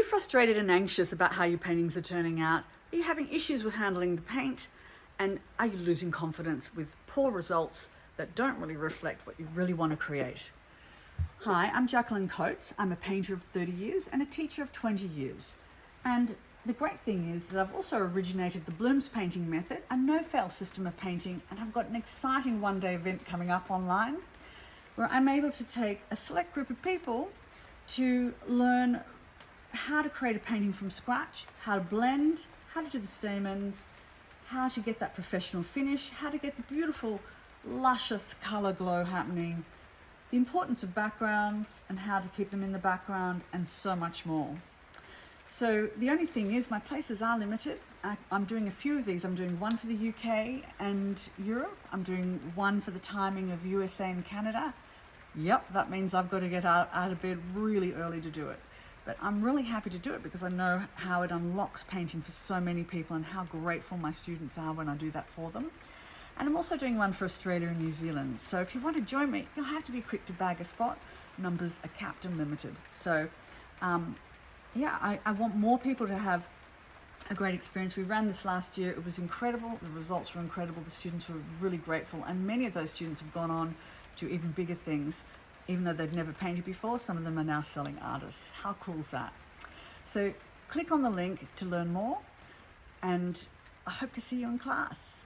frustrated and anxious about how your paintings are turning out? Are you having issues with handling the paint? And are you losing confidence with poor results that don't really reflect what you really want to create? Hi, I'm Jacqueline Coates. I'm a painter of 30 years and a teacher of 20 years. And the great thing is that I've also originated the Bloom's painting method, a no-fail system of painting, and I've got an exciting one-day event coming up online where I'm able to take a select group of people to learn how to create a painting from scratch, how to blend, how to do the stamens, how to get that professional finish, how to get the beautiful, luscious color glow happening, the importance of backgrounds and how to keep them in the background, and so much more. So the only thing is my places are limited. I'm doing a few of these. I'm doing one for the UK and Europe. I'm doing one for the timing of USA and Canada. Yep, that means I've got to get out of bed really early to do it. But I'm really happy to do it because I know how it unlocks painting for so many people and how grateful my students are when I do that for them. And I'm also doing one for Australia and New Zealand. So if you want to join me, you'll have to be quick to bag a spot. Numbers are capped and limited. So yeah, I want more people to have a great experience. We ran this last year. It was incredible. The results were incredible. The students were really grateful. And many of those students have gone on to even bigger things. Even though they've never painted before, some of them are now selling artists. How cool is that? So click on the link to learn more, and I hope to see you in class.